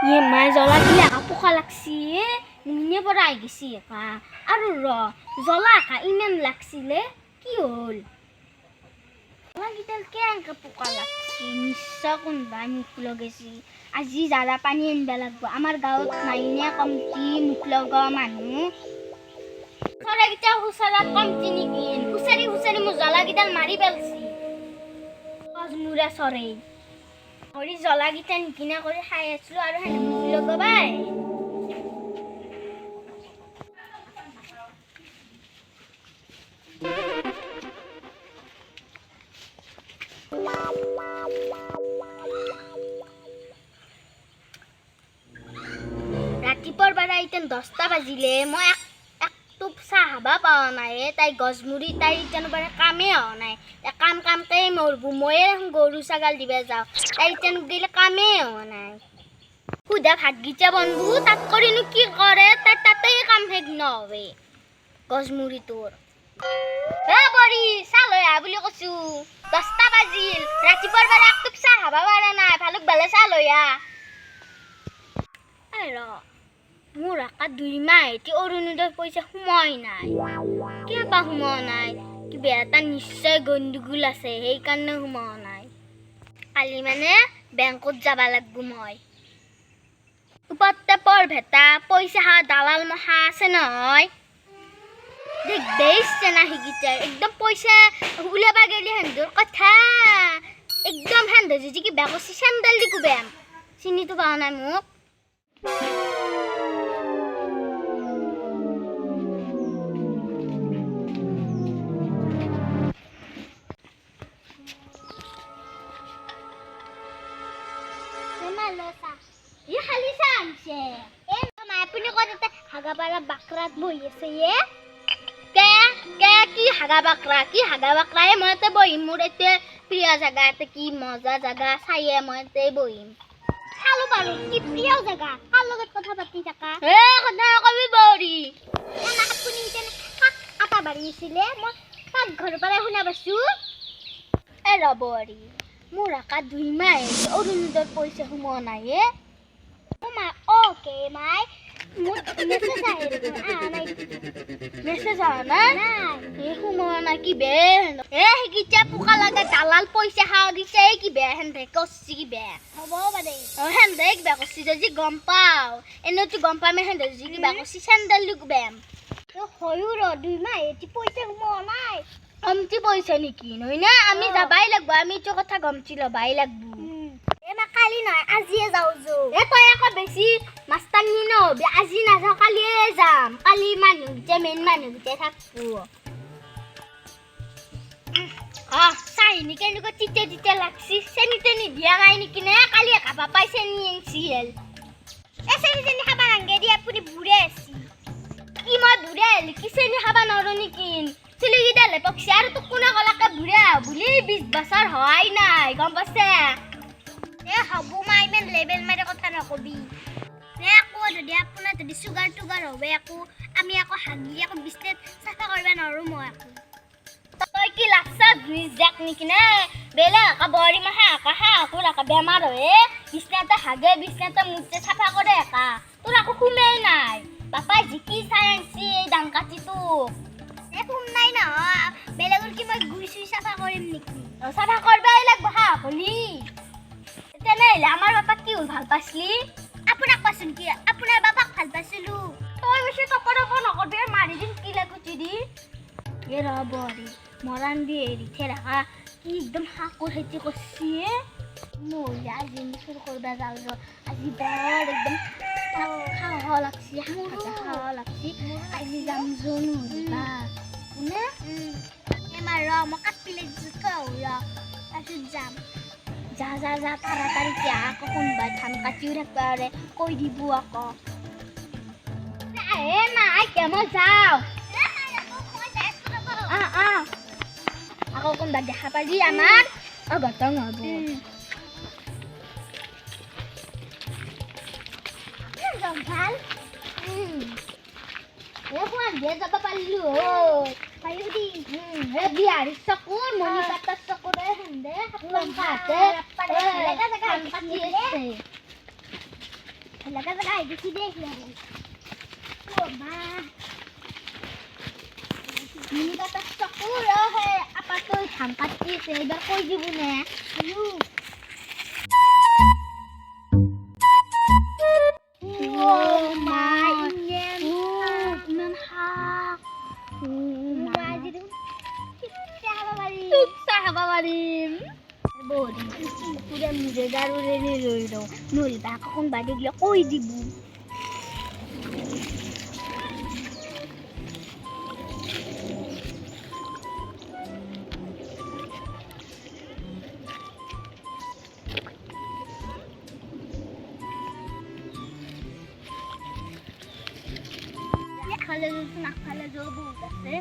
ইয়ে মাই জ্বলা দিলে পোকা লাগছি নিনে পৰা আহি গেছি একা আৰু জ্বলা একা ইমান লাগছিলে কি হ'ল জ্বলাকেইডাল কেনেকে পোকা লাগছি নিশ্চয় কোনোবাই মুখ লগাইছি আজি জাৰা পানী আনিব লাগিব আমাৰ গাঁৱত নাইনে কমটি মুখ লগোৱা মানুহ চৰাইকেইটা খুচৰাত কমটি নেকি খুচাৰি খুচাৰি মোৰ জ্বলাকেইডাল মাৰি পেলছি অজমুৰা চৰাই হৰি জ্বলাকেইটা নিকিনা কৰি খাই আছিলো আৰু হেনে মুখ লগাবাই ৰাতিপুৱাৰ পৰা এতিয়া 10টা বাজিলে মই একটু চাহ খাবা পাৱা নাই তাই গছমুৰি তাই এতিয়া বাৰে কামেই হোৱা নাই কাম কামকেই মৰবো ময়ে গৰু ছাগাল দিবা যাওঁ তাই এতিয়া গেলে কামেই হোৱা নাই সুধা ভাতগিটা বনবো তাত কৰিনো কি কৰে তাই তাতেই কাম শেষ নহবে গছমুৰি তোৰ বৰি চাহ লৈ আহ বুলি কৈছো 10টা বাজিল ৰাতিপুৱাৰ পৰা একটু চাহ খাবা পাৰা নাই ভালুক ভালে চাহ লৈ আহ মোৰ আকা 2 মাহ এটি অৰুণোদয় পইচা সোমাই নাই কিবা সোমোৱা নাই কিবা এটা নিশ্চয় গণ্ডগোল আছে সেইকাৰণে সোমোৱা নাই কালি মানে বেংকত যাবা লাগব মই উপতে পৰ ভেটা পইচা হা দালাল মহা আছে নহয় দেখ বেইছে না হিগিটা একদম পইচা উলাবা গেলি হেন্দৰ কথা একদম হেন্দৰ যদি কি বেকছি চেণ্ডেল দি কুবেম চিনিটো পাও নাই মোক ये खाली सांगছে এ মা আপুনি কতে হাগাপাৰা বাকৰাত বহি আছে এ কে কি হাগাবাকৰা এ মতে বহিম মোৰ এতে প্ৰিয় জাগা এতে কি মজা জাগা চাইয়ে মতে বহিম খালো পাৰো কি প্ৰিয় জাগা কাৰ লগত কথা পাতি থাকা কথা কবি বৰি না আপুনি তেনে আটা বাঢ়িছিলে মই পাক ঘৰৰ পৰা শুনা পাইছো এ ৰবৰি মোৰ আকা 2 মাহ অৰুণোদয় পইচা সোমোৱা নাই মা ওকে মাই মেছেজ আনা নাই সোমোৱা নাই কি বে সিকিটা পোকা লাগা দালাল পইচা খাৱা দিছে কি বে হেন্দে কছি কি বে হ'ব বাদে হেন্দে কিবা কছি যদি গম পাও এনেতো গম পামে হেন্দে যদি কিবা কছি চেণ্ডেল দি বেম হয়ো 2 মাহ এটি পইচা সোমোৱা নাই কমটি পইচা নেকি নহয় না আমি যাবাই লাগব আমি এইটো কথা গমটি লবাই লাগব এমা কালি নহয় আজিয়ে যাও তই আকৌ বেছি মাস্তানি নহবি আজি নাযাওঁ কালিয়ে যাম কালি মানুহগিটা মেইন মানুহগিটা থাকবো চাহিনি কেনেকুৱা তিতে লাগছি চেনি তেনি দিয়া নাই নেকি নে কালি খাবা পাই চেনি এনচিল চেনি খাবা নাংগে দি আপুনি বুঢ়ে আছি কি মই বুঢ়ে আহিলি কি চেনি খাবা নৰো নেকি চুলিকেইডালে পকছি আৰু তোক কোনে কলাকে বুঢ়া বুলি 20 বছৰ হয় নাই গম পাইছে হব মা ইমান লেবেল মাৰি কথা নকবি আকৌ যদি আপোনাৰ যদি চুগাৰ টুগাৰ হবে আকৌ আমি আকৌ হাগি আকৌ বিছনেছ চাফা কৰিব নোৱাৰো মই আকৌ তই কি লাগছা যাক নেকি নে বেলেগ আকৌ বৰি মাহা আকৌ আকৌ বেমাৰ হয় বিছনাতে হাগে বিছনাতে মুখতে চাফা কৰে একা তোৰ আকৌ শুমেই নাই বাপাই জিকি চাই আনছি এই ডাং কাটিটো শুম নাই নহয় বেলেগৰ কি মই গুই চুই চাফা কৰিম নেকি চাফা কৰিবাই লাগব হা হলি তেনেহলে আমাৰ বাপাক কি ভাল পাইছিলি আপোনাক পাচোন কি আপোনাৰ বাপাক ভাল পাইছিলো তই বেছি টপৰপ নকৰবি মাৰি দিম কি লাগুটি দি এ ৰবৰি মৰাণ দি এৰি থেৰাকা কি একদম হাকুৰ খেতি কৰছি মই আজি চুৰ কৰবা যাওঁ আজি বৰ একদম খাওয়া লাগছি খাওয়া লাগছি আজি যাম জনো বা কোনে এমাৰ মই কাটিলে তাৰপিছত যাম যা তাড়াতাড়ি আকৌ কোনোবাই ধান কাটিও থাকিব পাৰে কৈ দিব আকৌ নাই মই যাওঁ আকৌ কোনোবা দেখা পালি আমাৰ অঘটন হ'ব ভাল যাব পাৰিলো বিহাৰী চকুৰ মণিপাতৰ চকুৰে হেন্দে লাগা লাগা দেখি দেখলে ও মা মিনিটা তো চকুর হে আপা তো ধান কাটিছে এবার কই দিব না ও মা ইমান হাক মা দিদি সাহাবাবারিম বড়ি পুরা মুজে গারু রেনে রইলো নরি বা কখন বাড়ি গিয়ে কই দিব খালে না খালে জব আছে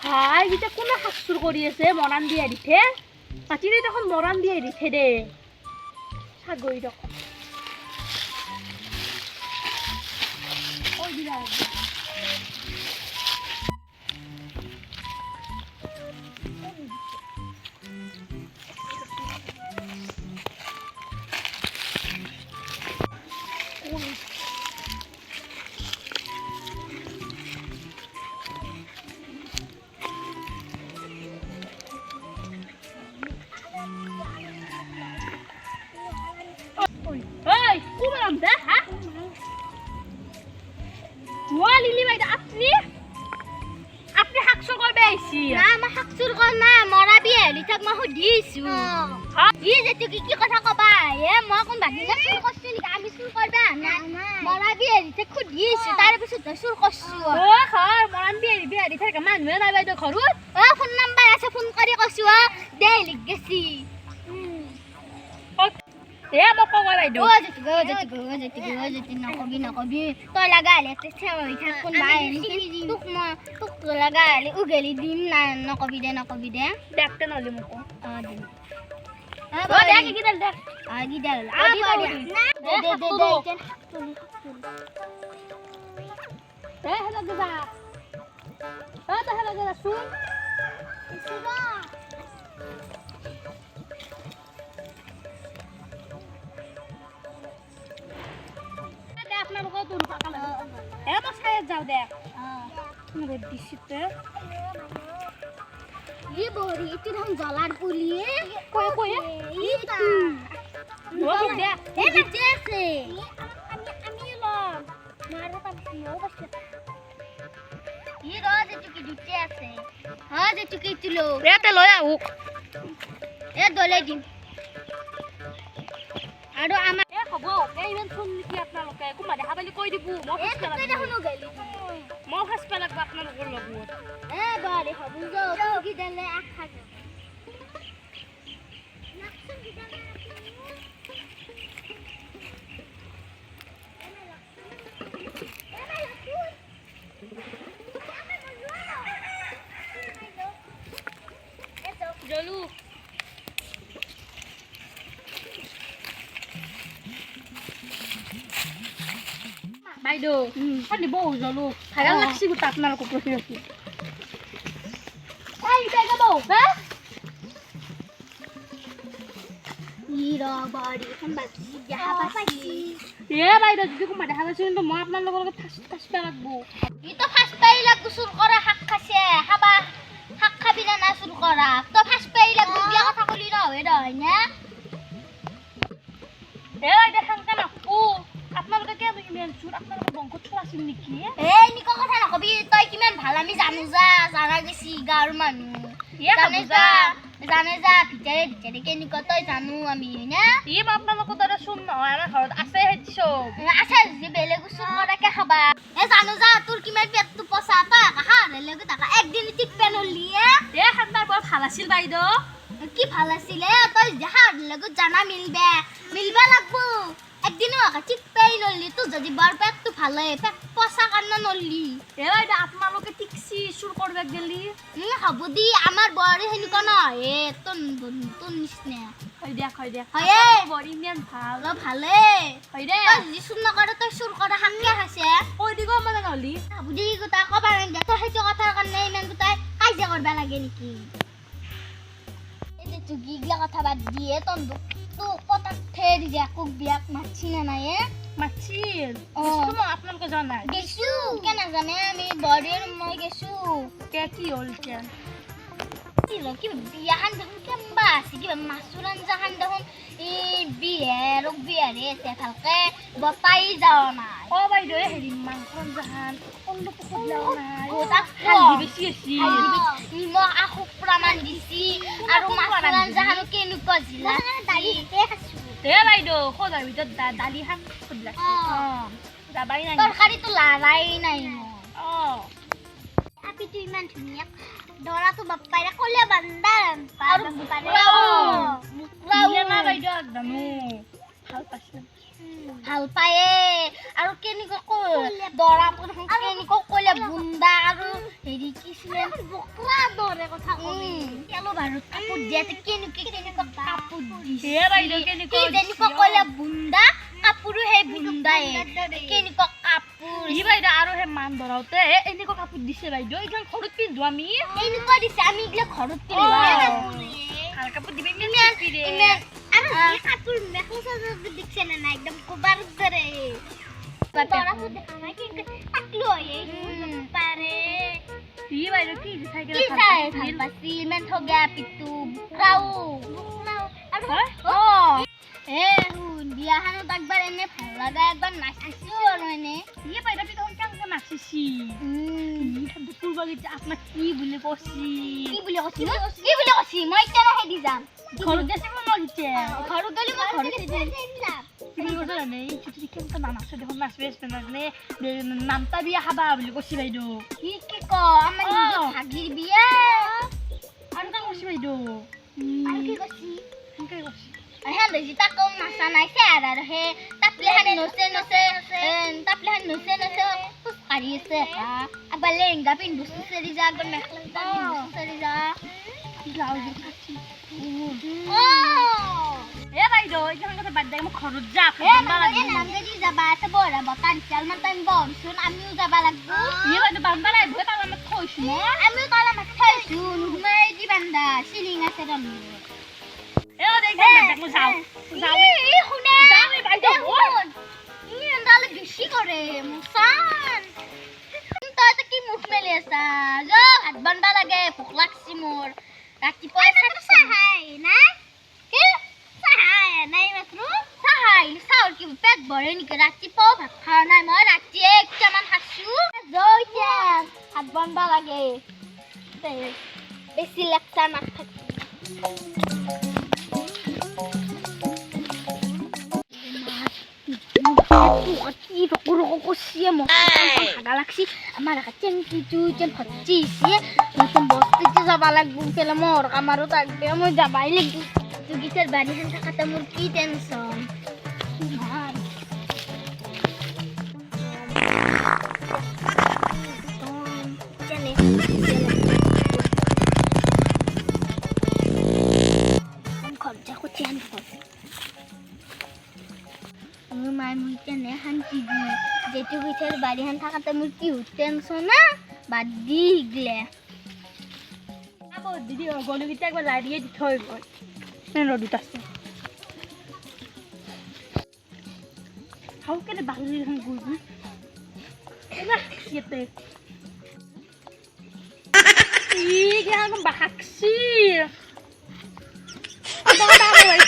হাই এটা কোনে শাকচুৰ কৰি আছে মৰাণ দিয়ে দিছে পাতিৰে দেখোন মৰাণ দিয়ে দিছে দে ছাগৰি দেখোন ঐ দিলা Hey, kung alam dah, ha? Wali বাইদা আপনি আপনি হাকসুর করবে আইছি না মা হাকসুর কর না মরা বিয়ে লিথাক মা দিছো ই যে তুই কি কথা কবা এ মই কোন বাকি না সুর করছিস নি আমি সুর করবা না মরা বিয়ে লিথাক দিছো তার পিছত সুর করছো ও খর মরান বিয়ে দিছে মানুহে নাই বাইদা ঘৰত ও ফোন নাম্বাৰ আছে ফোন কৰি কৈছো দে লিখ গেছি এ মোক কব বাইদো যেতি নকবি তই লাগালে চেৱাই থাক কোন বাই তোক লাগালে উগেলি দিম না নকবি দে দেখতে নহলে মোক দিম ও দেখ কি দল দেখ গিদাল দে হেলা দিবা ও তো হেলা দিবা শুন আপোনালোকৰ তোৰ পাকালে এ মই চাই যাও দে ৰ'দ দিছিতে ই বৰি ইতি ধন জলাৰ পুলিয়ে কই ইতা ৰ'দ দে এ নাচে আছে আমি লম মাৰো পাছি ও পাছি ই ৰজ এটু কি দুটে আছে হজ এটু কি তুলো ৰেতে লৈ আহুক এ দলে দিম আৰু আমাৰ এ হ'ব এ ইমান ফোন নিকি আপোনালোকে কোনবা দেখা পালি কৈ দিব মই এ তই দেখোন গলি মই ফাছ লাগব আপোনালোকৰ লগত এ বাৰে হ'ব যাও কি দেলে আখা নাকসুন কি দেলে জলু বাইদেউ খালি বহু জলু খাইয়া লাগছি গোটা আপোনালোকক ৰখি এই বেগা বৌ হা ইৰ বাৰি এখন বাকি দেখা পাছি এ বাইদেউ যদি কোনবা দেখা পাইছো কিন্তু মই আপোনালোকৰ লগত ফাছ লাগব ই তো ফাস পাই লাগু সুর করা হাক খাছে খাবা হাক খাবি না সুর করা তো ফাস পাই লাগু বিয়া কথা কলি না হয় না এ বাইদেউ খাংকা নাকু আপোনালোকে কি ইমান চুৰ আপোনালোকৰ বংশত চুৰ আছিল নেকি এই নিকো কথা নকবি তই কিমান ভাল আমি জানো যা জানা গেছি গাঁৱৰ মানুহ জানে যা ভিতৰে কেনেকুৱা তই জানো আমি না ই আপোনালোকৰ দৰে চুৰ নহয় আমাৰ ঘৰত আছে চব আছে যে বেলেগ চুৰ কৰাকে খাবা এ জানো যা তোৰ কিমান পেটটো পচা তই হাৰেলেগু তাকা একদিন ঠিক পেনলি এ খান্দাৰ বৰ ভাল আছিল বাইদেউ কি ভাল আছিলে তই হাৰেলেগু জানা মিলবা লাগবো একদিনও আকাশিক পেই নলি তো যদি বার পেটটো ভালে পেট পচা কান্না নলি এ বাইদেউ আপোনালোকে টিকছি চুৰ কৰিব গেলি হ'ব দি আমাৰ বৰে সেনেকুৱা নহয় এ তোৰ নিচিনা হয় দিয়া হয়ে বৰ ইমান ভাল অলপ ভালে হয় দে তই যদি চুৰ নকৰে তই চুৰ কৰা হাকিয়া খাইছে কৈ দিব মানে নহলি হ'ব দি গোটা ক'বা নালাগে তই সেইটো কথাৰ কাৰণে ইমান গোটাই কাজিয়া কৰিব লাগে নেকি এই যে গিগলা কথা বাদ দিয়ে তো পতাক ঠেৰ দিয়া কুক বিয়াক মাছি না নাই মাছিল অ। মই আপোনালোকে যোৱা নাই গেছো কে নাজানে আমি বৰেৰ মই গেছো কে কি হ'ল এতিয়া কিবা বিয়াখান দেখোন কেম্বা আছে কিবা মাছুৰ আঞ্জাখান দেখোন এই বিহাৰে আছে ভালকে বতাই যাৱা নাই অ বাইদেউ হেৰি মাংস আঞ্জাখান অলপ খুদলাও নাই অ, তাক হালধি বেছি আছে নিমখ আখু প্ৰমাণ দিছি আৰু মাছুৰ আঞ্জাখানো কেনেকুৱা জিলা দালিতে খাইছো দে বাইদেউ খোজাৰ ভিতৰত দালি খান খুদলা অ। যাবাই নাই তৰকাৰীটো লাৰাই নাই মই অ আপিটো ইমান ধুনীয়া দৰাটো বাপ্পাইৰে ক'লে বান্দা আৰু মুকৰাও না বাইদেউ একদমো ভাল পাইছে ভাল পায়ে আৰু কেনেকৈ দৰাটো দেখোন কেনেকৈ ক'লে বুন্দা আৰু হেৰি কি ছিলে বকৰা দৰে কথা কবি তেলো বাৰু কাপোৰ দিয়াতে কেনেকৈ কাপোৰ দিছে হে বাইদেউ কেনেকৈ যেনেকৈ ক'লে বুন্দা কাপোৰো সেই বুন্দায়ে কেনেকুৱা কাপোৰ ই বাইদেউ আৰু সেই মান ধৰাওতে এনেকুৱা কাপোৰ দিছে বাইদেউ এইখন ঘৰত পিন্ধো আমি এনেকুৱা দিছে আমি এইগিলা ঘৰত ভাল কাপোৰ দিবি ইমান পিৰে আৰু এই কাপোৰ মেখেলা চাদৰ দিছে না নাই একদম কোবাৰ দৰে দৰাটো দেখা নাই কিন্তু পাতলো হয় পাৰে ই বাইদেউ কি চাই কি চাই ভাল পাইছি ইমান ঠগা পিতু বুকৰাও আৰু অ এ শুন বিয়াখানত একবাৰ এনে ভাল লগা একবাৰ নাচিছো আৰু এনে ই বাইদেউ পিতন কেনেকৈ নাচিছি দুপুৰ বাগিত আপোনাক কি বুলি কৈছি কি বুলি কৈছি মই এতিয়া হেদি যাম ঘৰত যাচিব নোৱাৰিছে ঘৰত গ'লে মই ঘৰত কি বুলি কৈছে জানে এই চুটি কেনেকৈ নানাচে দেখোন নাচবে নাচনে নামতা বিয়া খাবা বুলি কৈছি বাইদেউ কি ক আমাৰ নিজৰ ভাগিৰ বিয়া আৰু কাম কৈছি বাইদেউ আৰু কি কৈছি সেনেকৈ কৈছি হেন দেখি তাকো নাচা নাই আৰু হে তাপলেহান নচে খোজকাঢ়ি আছে আবাৰ লেহেঙ্গা পিন্ধু চুচেৰি যা একবাৰ মেখেলা চাদৰ চুচেৰি যা ব্লাউজৰ কাটি অ এ বাইদেউ এইখন কথা বাদ দে মই ঘৰত যা নাম যদি যাবা এটা বৰা বতাহ দিছে অলপমান টাইম বহচোন আমিও যাবা লাগব ই বাইদেউ বান্ধা নাই ভয় পালা মই থৈছো মই আমিও তালা মাছ খাইছো নুঘুমাই দি বান্ধা চিলিং আছে ৰন্ধু এ দেখোন মই যাওঁ শুনে ডালে বেছি কৰে মুচান তই কি মুখ মেলি আছা যা ভাত বান্ধা লাগে ভোক লাগছি মোৰ ৰাতিপুৱাই চাহাই নাই কি চাহাই নাই মাত্ৰ চাহাই চাউল কি পেট ভৰে নেকি ৰাতিপুৱাও ভাত খোৱা নাই মই ৰাতিয়ে একটামান খাইছো এতিয়া ভাত বান্ধা লাগে বেছি লেকচাৰ নাথাকে আমার যাবা লাগবো পেলে মোর আমারও থাকবে মই যাবাই লাগবো গীতের বাড়ি হান থাকাতে মোর কি টেনশন খরচা করছি আমার মায়ের মুখে নে হান্তি দি যেটু গীতের বাড়ি হান থাকাতে মোর কি টেনশন না বাদ দি গলে দিদি গলুকেইটা একবাৰ লাৰিয়ে দি থৈ গ'ল ৰ'দত আছে খাওঁ কেনে বাগৰি এখন গৈ ইয়াতে বাকছি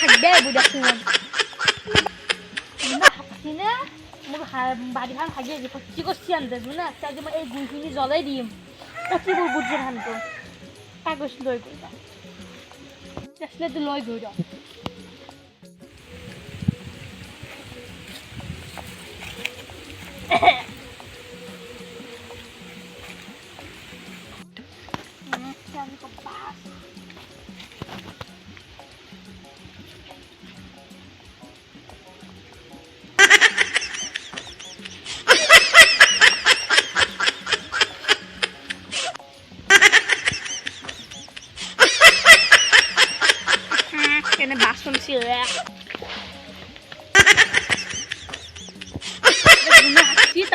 থাকবে বুঢ়াচোন শাকছি নে মোক বাৰীখন ভাগি ভৰ্তি কৰিছি আনজানো না আজি মই এই গুড়খিনি জ্বলাই দিম পচিবোৰ বুজি ধানটো কাগজ লৈ গৈ টেচলেটটো লৈ গৈ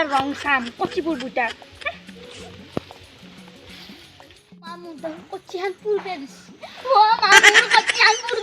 বুটার রং চাম কচিপুর বুটার মামু কচি হান পুরবে দিছি ও মামু কচি হান পুরবে